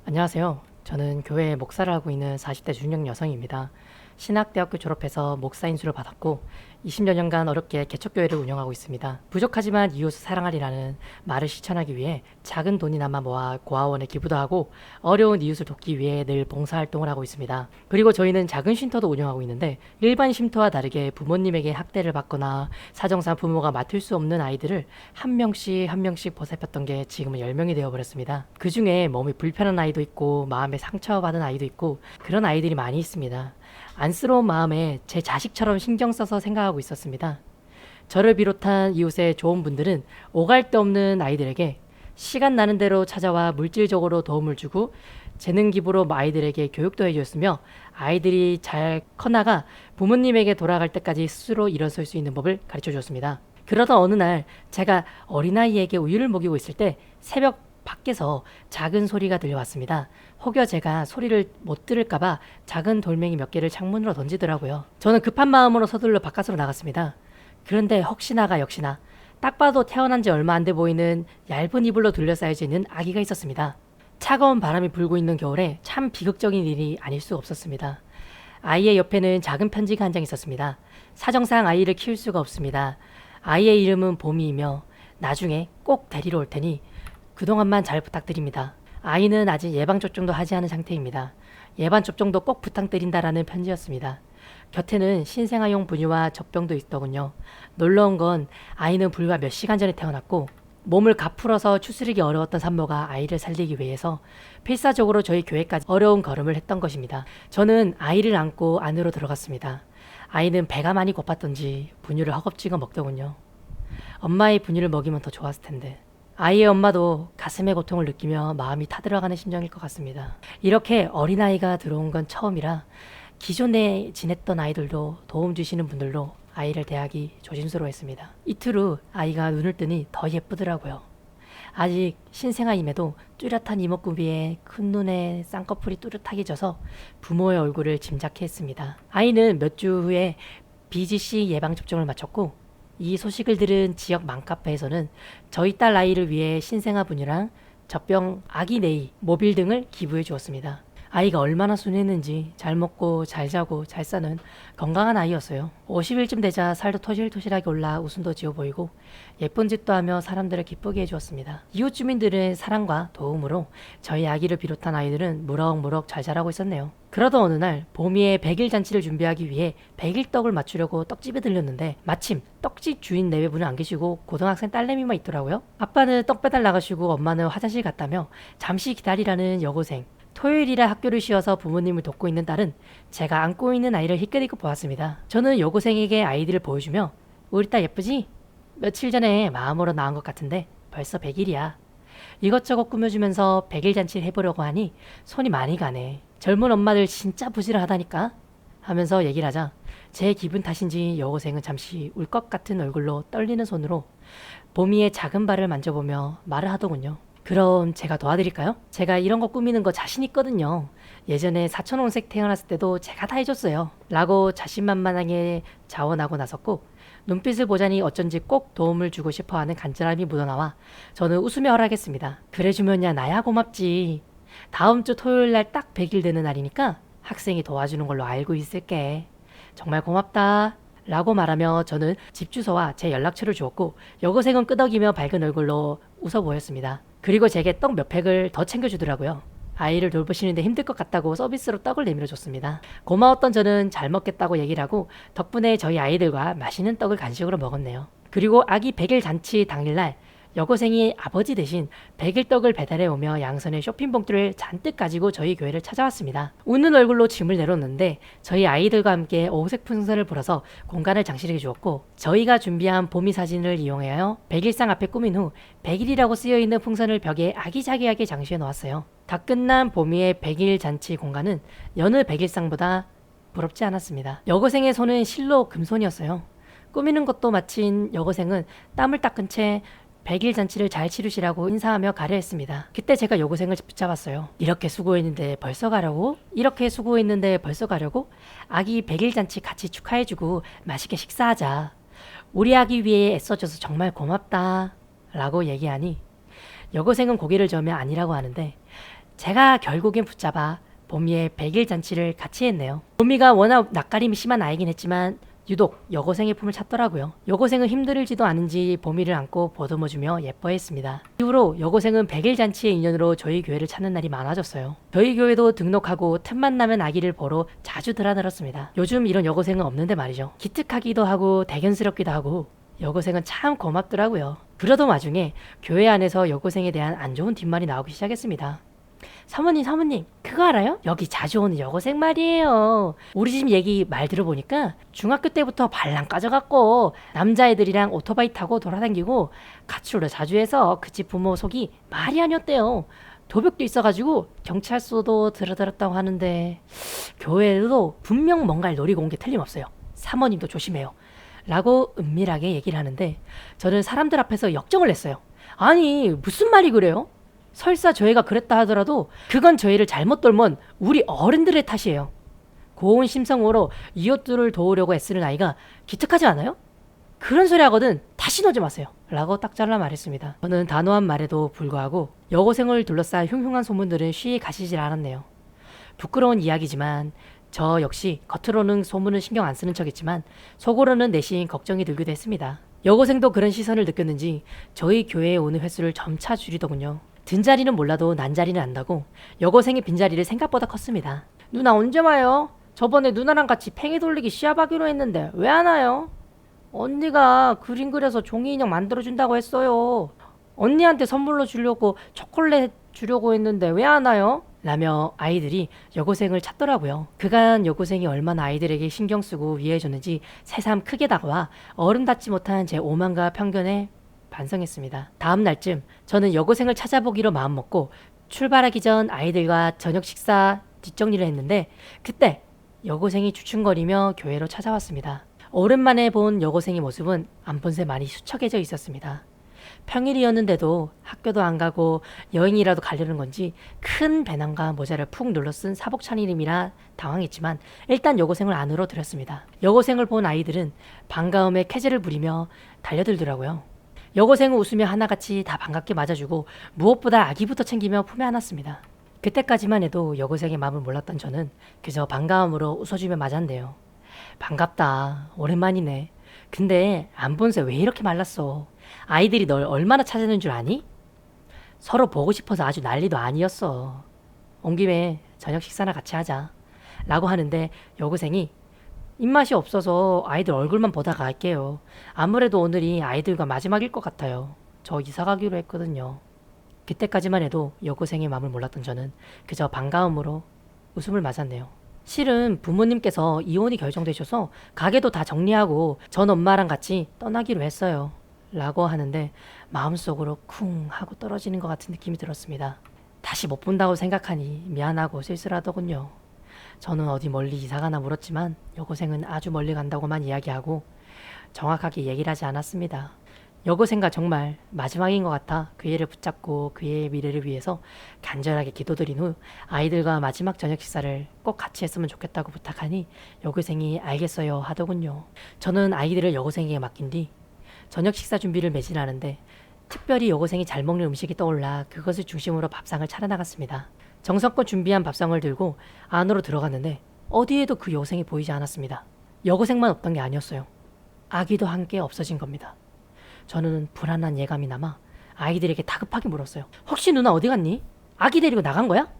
안녕하세요. 저는 교회에 목사를 하고 있는 40대 중년 여성입니다. 신학대학교 졸업해서 목사 인수를 받았고 20여 년간 어렵게 개척교회를 운영하고 있습니다. 부족하지만 이웃을 사랑하리라는 말을 실천하기 위해 작은 돈이나마 모아 고아원에 기부도 하고 어려운 이웃을 돕기 위해 늘 봉사활동을 하고 있습니다. 그리고 저희는 작은 쉼터도 운영하고 있는데 일반 쉼터와 다르게 부모님에게 학대를 받거나 사정상 부모가 맡을 수 없는 아이들을 한 명씩 보살폈던 게 지금은 10명이 되어버렸습니다. 그 중에 몸이 불편한 아이도 있고 마음에 상처받은 아이도 있고 그런 아이들이 많이 있습니다. 안쓰러운 마음에 제 자식처럼 신경 써서 생각하고 있었습니다. 저를 비롯한 이웃의 좋은 분들은 오갈 데 없는 아이들에게 시간 나는 대로 찾아와 물질적으로 도움을 주고 재능 기부로 아이들에게 교육도 해주었으며 아이들이 잘 커나가 부모님에게 돌아갈 때까지 스스로 일어설 수 있는 법을 가르쳐 주었습니다. 그러던 어느 날 제가 어린아이에게 우유를 먹이고 있을 때 새벽 밖에서 작은 소리가 들려왔습니다. 혹여 제가 소리를 못 들을까봐 작은 돌멩이 몇 개를 창문으로 던지더라고요. 저는 급한 마음으로 서둘러 바깥으로 나갔습니다. 그런데 혹시나가 역시나 딱 봐도 태어난 지 얼마 안 돼 보이는 얇은 이불로 둘러싸여져 있는 아기가 있었습니다. 차가운 바람이 불고 있는 겨울에 참 비극적인 일이 아닐 수 없었습니다. 아이의 옆에는 작은 편지가 한 장 있었습니다. 사정상 아이를 키울 수가 없습니다. 아이의 이름은 봄이이며 나중에 꼭 데리러 올 테니 그동안만 잘 부탁드립니다. 아이는 아직 예방접종도 하지 않은 상태입니다. 예방접종도 꼭 부탁드린다라는 편지였습니다. 곁에는 신생아용 분유와 젖병도 있더군요. 놀라운 건 아이는 불과 몇 시간 전에 태어났고 몸을 가풀어서 추스르기 어려웠던 산모가 아이를 살리기 위해서 필사적으로 저희 교회까지 어려운 걸음을 했던 것입니다. 저는 아이를 안고 안으로 들어갔습니다. 아이는 배가 많이 고팠던지 분유를 허겁지겁 먹더군요. 엄마의 분유를 먹이면 더 좋았을 텐데. 아이의 엄마도 가슴의 고통을 느끼며 마음이 타들어가는 심정일 것 같습니다. 이렇게 어린아이가 들어온 건 처음이라 기존에 지냈던 아이들도 도움 주시는 분들로 아이를 대하기 조심스러워했습니다. 이틀 후 아이가 눈을 뜨니 더 예쁘더라고요. 아직 신생아임에도 뚜렷한 이목구비에 큰 눈에 쌍꺼풀이 뚜렷하게 져서 부모의 얼굴을 짐작해 했습니다. 아이는 몇 주 후에 BGC 예방접종을 마쳤고 이 소식을 들은 지역 맘카페에서는 저희 딸 아이를 위해 신생아 분유랑 젖병 아기 네이, 모빌 등을 기부해 주었습니다. 아이가 얼마나 순했는지 잘 먹고 잘 자고 잘 사는 건강한 아이였어요. 50일쯤 되자 살도 토실토실하게 올라 웃음도 지어 보이고 예쁜 짓도 하며 사람들을 기쁘게 해주었습니다. 이웃 주민들의 사랑과 도움으로 저희 아기를 비롯한 아이들은 무럭무럭 잘 자라고 있었네요. 그러던 어느 날 보미의 100일 잔치를 준비하기 위해 100일 떡을 맞추려고 떡집에 들렸는데 마침 떡집 주인 내외분은 안 계시고 고등학생 딸내미만 있더라고요. 아빠는 떡 배달 나가시고 엄마는 화장실 갔다며 잠시 기다리라는 여고생. 토요일이라 학교를 쉬어서 부모님을 돕고 있는 딸은 제가 안고 있는 아이를 힐끗힐끗 보았습니다. 저는 여고생에게 아이들을 보여주며 우리 딸 예쁘지? 며칠 전에 마음으로 낳은 것 같은데 벌써 100일이야. 이것저것 꾸며주면서 100일 잔치를 해보려고 하니 손이 많이 가네. 젊은 엄마들 진짜 부지런하다니까 하면서 얘기를 하자 제 기분 탓인지 여고생은 잠시 울 것 같은 얼굴로 떨리는 손으로 보미의 작은 발을 만져보며 말을 하더군요. 그럼 제가 도와드릴까요? 제가 이런 거 꾸미는 거 자신 있거든요. 예전에 사촌온색 태어났을 때도 제가 다 해줬어요. 라고 자신만만하게 자원하고 나섰고 눈빛을 보자니 어쩐지 꼭 도움을 주고 싶어하는 간절함이 묻어나와 저는 웃으며 허락했습니다. 그래주면야 나야 고맙지. 다음 주 토요일 날 딱 100일 되는 날이니까 학생이 도와주는 걸로 알고 있을게. 정말 고맙다. 라고 말하며 저는 집 주소와 제 연락처를 주었고 여고생은 끄덕이며 밝은 얼굴로 웃어 보였습니다. 그리고 제게 떡 몇 팩을 더 챙겨주더라고요. 아이를 돌보시는데 힘들 것 같다고 서비스로 떡을 내밀어 줬습니다. 고마웠던 저는 잘 먹겠다고 얘기를 하고 덕분에 저희 아이들과 맛있는 떡을 간식으로 먹었네요. 그리고 아기 100일 잔치 당일날 여고생이 아버지 대신 100일 떡을 배달해 오며 양손에 쇼핑 봉투를 잔뜩 가지고 저희 교회를 찾아왔습니다. 웃는 얼굴로 짐을 내려놓는데 저희 아이들과 함께 오색 풍선을 불어서 공간을 장식해 주었고 저희가 준비한 봄이 사진을 이용하여 100일상 앞에 꾸민 후 100일이라고 쓰여있는 풍선을 벽에 아기자기하게 장식해 놓았어요. 다 끝난 봄이의 100일 잔치 공간은 여느 100일상보다 부럽지 않았습니다. 여고생의 손은 실로 금손이었어요. 꾸미는 것도 마친 여고생은 땀을 닦은 채 100일 잔치를 잘 치르시라고 인사하며 가려 했습니다. 그때 제가 여고생을 붙잡았어요. 이렇게 수고했는데 벌써 가려고? 이렇게 수고했는데 벌써 가려고? 아기 100일 잔치 같이 축하해주고 맛있게 식사하자. 우리 아기 위해 애써줘서 정말 고맙다. 라고 얘기하니 여고생은 고개를 저으며 아니라고 하는데 제가 결국엔 붙잡아 보미의 100일 잔치를 같이 했네요. 보미가 워낙 낯가림이 심한 아이긴 했지만 유독 여고생의 품을 찾더라고요. 여고생은 힘들지도 않은지 보미를 안고 보듬어주며 예뻐했습니다. 이후로 여고생은 100일 잔치의 인연으로 저희 교회를 찾는 날이 많아졌어요. 저희 교회도 등록하고 틈만 나면 아기를 보러 자주 드나들었습니다. 요즘 이런 여고생은 없는데 말이죠. 기특하기도 하고 대견스럽기도 하고 여고생은 참 고맙더라고요. 그러던 와중에 교회 안에서 여고생에 대한 안 좋은 뒷말이 나오기 시작했습니다. 사모님, 그거 알아요? 여기 자주 오는 여고생 말이에요. 우리 집 얘기 말 들어보니까 중학교 때부터 발랑 까져갖고 남자애들이랑 오토바이 타고 돌아다니고 가출을 자주 해서 그 집 부모 속이 말이 아니었대요. 도벽도 있어가지고 경찰서도 들어들었다고 하는데 교회에도 분명 뭔가를 노리고 온 게 틀림없어요. 사모님도 조심해요. 라고 은밀하게 얘기를 하는데 저는 사람들 앞에서 역정을 냈어요. 아니 무슨 말이 그래요? 설사 저희가 그랬다 하더라도 그건 저희를 잘못 돌면 우리 어른들의 탓이에요. 고운 심성으로 이웃들을 도우려고 애쓰는 아이가 기특하지 않아요? 그런 소리 하거든 다시 오지 마세요. 라고 딱 잘라 말했습니다. 저는 단호한 말에도 불구하고 여고생을 둘러싼 흉흉한 소문들은 쉬이 가시질 않았네요. 부끄러운 이야기지만 저 역시 겉으로는 소문은 신경 안 쓰는 척했지만 속으로는 내심 걱정이 들기도 했습니다. 여고생도 그런 시선을 느꼈는지 저희 교회에 오는 횟수를 점차 줄이더군요. 든 자리는 몰라도 난 자리는 안다고 여고생의 빈자리를 생각보다 컸습니다. 누나 언제 와요? 저번에 누나랑 같이 팽이 돌리기 시합하기로 했는데 왜 안 와요? 언니가 그림 그려서 종이 인형 만들어준다고 했어요. 언니한테 선물로 주려고 초콜릿 주려고 했는데 왜 안 와요? 라며 아이들이 여고생을 찾더라고요. 그간 여고생이 얼마나 아이들에게 신경 쓰고 위해줬는지 새삼 크게 다가와 어른답지 못한 제 오만과 편견에 반성했습니다. 다음 날쯤 저는 여고생을 찾아보기로 마음먹고 출발하기 전 아이들과 저녁 식사 뒷정리를 했는데 그때 여고생이 주춤거리며 교회로 찾아왔습니다. 오랜만에 본 여고생의 모습은 안 본 새 많이 수척해져 있었습니다. 평일이었는데도 학교도 안 가고 여행이라도 가려는 건지 큰 배낭과 모자를 푹 눌러쓴 사복차림이라 당황했지만 일단 여고생을 안으로 들였습니다. 여고생을 본 아이들은 반가움에 쾌재를 부리며 달려들더라고요. 여고생은 웃으며 하나같이 다 반갑게 맞아주고 무엇보다 아기부터 챙기며 품에 안았습니다. 그때까지만 해도 여고생의 마음을 몰랐던 저는 그저 반가움으로 웃어주며 맞았네요. 반갑다. 오랜만이네. 근데 안 본 새 왜 이렇게 말랐어? 아이들이 널 얼마나 찾아낸 줄 아니? 서로 보고 싶어서 아주 난리도 아니었어. 온 김에 저녁 식사나 같이 하자. 라고 하는데 여고생이 입맛이 없어서 아이들 얼굴만 보다가 갈게요. 아무래도 오늘이 아이들과 마지막일 것 같아요. 저 이사 가기로 했거든요. 그때까지만 해도 여고생의 마음을 몰랐던 저는 그저 반가움으로 웃음을 맞았네요. 실은 부모님께서 이혼이 결정되셔서 가게도 다 정리하고 전 엄마랑 같이 떠나기로 했어요. 라고 하는데 마음속으로 쿵 하고 떨어지는 것 같은 느낌이 들었습니다. 다시 못 본다고 생각하니 미안하고 쓸쓸하더군요. 저는 어디 멀리 이사가나 물었지만 여고생은 아주 멀리 간다고만 이야기하고 정확하게 얘기를 하지 않았습니다. 여고생과 정말 마지막인 것 같아 그 애를 붙잡고 그의 미래를 위해서 간절하게 기도드린 후 아이들과 마지막 저녁 식사를 꼭 같이 했으면 좋겠다고 부탁하니 여고생이 알겠어요 하더군요. 저는 아이들을 여고생에게 맡긴 뒤 저녁 식사 준비를 매진하는데 특별히 여고생이 잘 먹는 음식이 떠올라 그것을 중심으로 밥상을 차려나갔습니다. 정성껏 준비한 밥상을 들고 안으로 들어갔는데 어디에도 그 여고생이 보이지 않았습니다. 여고생만 없던 게 아니었어요. 아기도 함께 없어진 겁니다. 저는 불안한 예감이 남아 아이들에게 다급하게 물었어요. 혹시 누나 어디 갔니? 아기 데리고 나간 거야?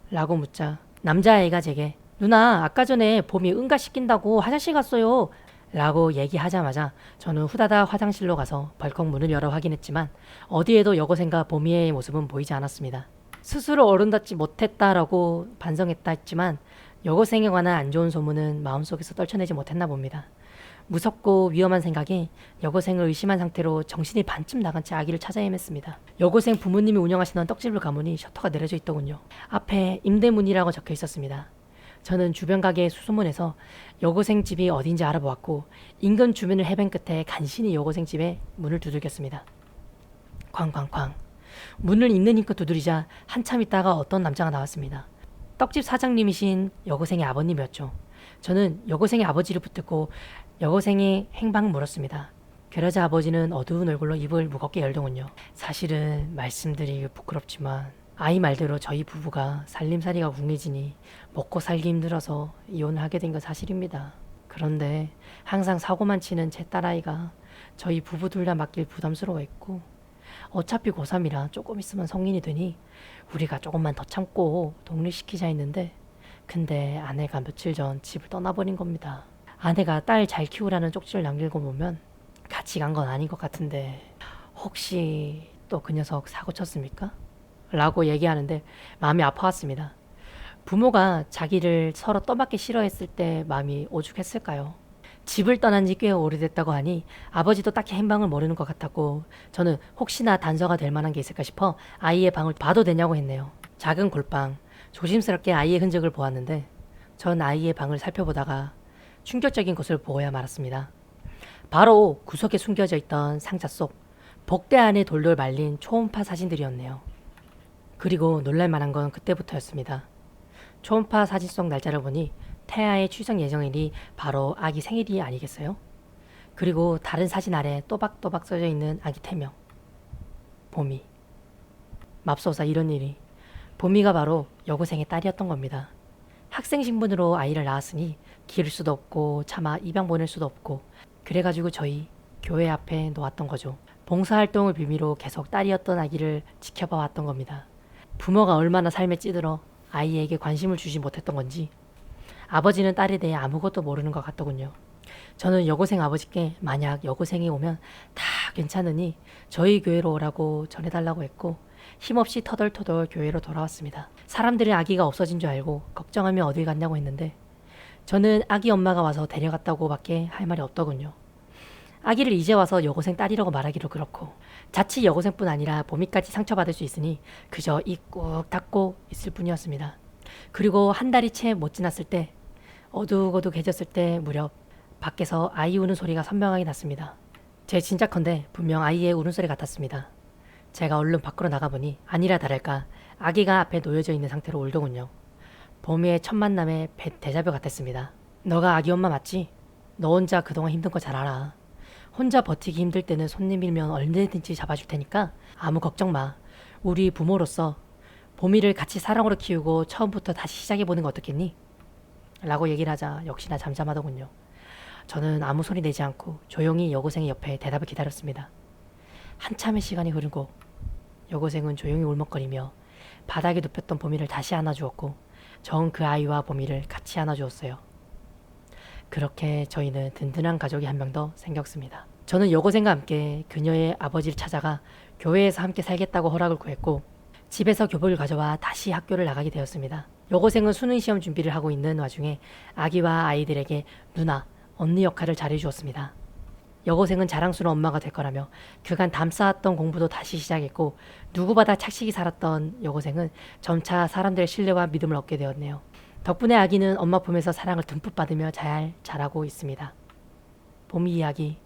라고 묻자 남자아이가 제게 누나 아까 전에 봄이 응가시킨다고 화장실 갔어요. 라고 얘기하자마자 저는 후다닥 화장실로 가서 벌컥 문을 열어 확인했지만 어디에도 여고생과 봄이의 모습은 보이지 않았습니다. 스스로 어른답지 못했다라고 반성했다 했지만 여고생에 관한 안 좋은 소문은 마음속에서 떨쳐내지 못했나 봅니다. 무섭고 위험한 생각에 여고생을 의심한 상태로 정신이 반쯤 나간 채 아기를 찾아 헤맸습니다. 여고생 부모님이 운영하시는 떡집을 가보니 셔터가 내려져 있더군요. 앞에 임대문이라고 적혀 있었습니다. 저는 주변 가게에 수소문해서 여고생 집이 어딘지 알아보았고 인근 주민을 헤맨 끝에 간신히 여고생 집에 문을 두들겼습니다. 쾅쾅쾅. 문을 있는 힘껏 두드리자 한참 있다가 어떤 남자가 나왔습니다. 떡집 사장님이신 여고생의 아버님이었죠. 저는 여고생의 아버지를 붙들고 여고생의 행방을 물었습니다. 그러자 아버지는 어두운 얼굴로 입을 무겁게 열더군요. 사실은 말씀드리기 부끄럽지만 아이 말대로 저희 부부가 살림살이가 궁해지니 먹고 살기 힘들어서 이혼을 하게 된 건 사실입니다. 그런데 항상 사고만 치는 제 딸아이가 저희 부부 둘 다 맡길 부담스러워했고, 어차피 고3이라 조금 있으면 성인이 되니 우리가 조금만 더 참고 독립시키자 했는데, 근데 아내가 며칠 전 집을 떠나버린 겁니다. 아내가 딸 잘 키우라는 쪽지를 남긴 거 보면 같이 간 건 아닌 것 같은데, 혹시 또 그 녀석 사고 쳤습니까? 라고 얘기하는데 마음이 아파왔습니다. 부모가 자기를 서로 떠맡기 싫어했을 때 마음이 오죽했을까요? 집을 떠난 지 꽤 오래됐다고 하니 아버지도 딱히 행방을 모르는 것 같았고, 저는 혹시나 단서가 될 만한 게 있을까 싶어 아이의 방을 봐도 되냐고 했네요. 작은 골방, 조심스럽게 아이의 흔적을 보았는데 전 아이의 방을 살펴보다가 충격적인 것을 보아야 말았습니다. 바로 구석에 숨겨져 있던 상자 속 복대 안에 돌돌 말린 초음파 사진들이었네요. 그리고 놀랄만한 건 그때부터였습니다. 초음파 사진 속 날짜를 보니 태아의 출생 예정일이 바로 아기 생일이 아니겠어요? 그리고 다른 사진 아래 또박또박 써져 있는 아기 태명. 봄이. 맙소사 이런 일이. 봄이가 바로 여고생의 딸이었던 겁니다. 학생 신분으로 아이를 낳았으니 기를 수도 없고 차마 입양 보낼 수도 없고, 그래가지고 저희 교회 앞에 놓았던 거죠. 봉사활동을 빌미로 계속 딸이었던 아기를 지켜봐 왔던 겁니다. 부모가 얼마나 삶에 찌들어 아이에게 관심을 주지 못했던 건지 아버지는 딸에 대해 아무것도 모르는 것 같더군요. 저는 여고생 아버지께 만약 여고생이 오면 다 괜찮으니 저희 교회로 오라고 전해달라고 했고, 힘없이 터덜터덜 교회로 돌아왔습니다. 사람들은 아기가 없어진 줄 알고 걱정하며 어딜 갔냐고 했는데 저는 아기 엄마가 와서 데려갔다고 밖에 할 말이 없더군요. 아기를 이제 와서 여고생 딸이라고 말하기도 그렇고, 자칫 여고생뿐 아니라 봄이까지 상처받을 수 있으니 그저 입 꾹 닫고 있을 뿐이었습니다. 그리고 한 달이 채 못 지났을 때, 어둑어둑해졌을 때 무렵 밖에서 아이 우는 소리가 선명하게 났습니다. 제 짐작컨대 분명 아이의 울음소리 같았습니다. 제가 얼른 밖으로 나가보니 아니라 다를까 아기가 앞에 놓여져 있는 상태로 울더군요. 봄이의 첫 만남의 데자뷰 같았습니다. 너가 아기 엄마 맞지? 너 혼자 그동안 힘든 거 잘 알아. 혼자 버티기 힘들 때는 손님이면 얼마든지 잡아줄 테니까 아무 걱정 마. 우리 부모로서 봄이를 같이 사랑으로 키우고 처음부터 다시 시작해보는 거 어떻겠니? 라고 얘기를 하자 역시나 잠잠하더군요. 저는 아무 소리 내지 않고 조용히 여고생의 옆에 대답을 기다렸습니다. 한참의 시간이 흐르고 여고생은 조용히 울먹거리며 바닥에 눕혔던 봄이를 다시 안아주었고, 전 그 아이와 봄이를 같이 안아주었어요. 그렇게 저희는 든든한 가족이 한 명 더 생겼습니다. 저는 여고생과 함께 그녀의 아버지를 찾아가 교회에서 함께 살겠다고 허락을 구했고, 집에서 교복을 가져와 다시 학교를 나가게 되었습니다. 여고생은 수능 시험 준비를 하고 있는 와중에 아기와 아이들에게 누나, 언니 역할을 잘해주었습니다. 여고생은 자랑스러운 엄마가 될 거라며 그간 담쌓았던 공부도 다시 시작했고, 누구보다 착실히 살았던 여고생은 점차 사람들의 신뢰와 믿음을 얻게 되었네요. 덕분에 아기는 엄마 품에서 사랑을 듬뿍 받으며 잘 자라고 있습니다. 봄이 이야기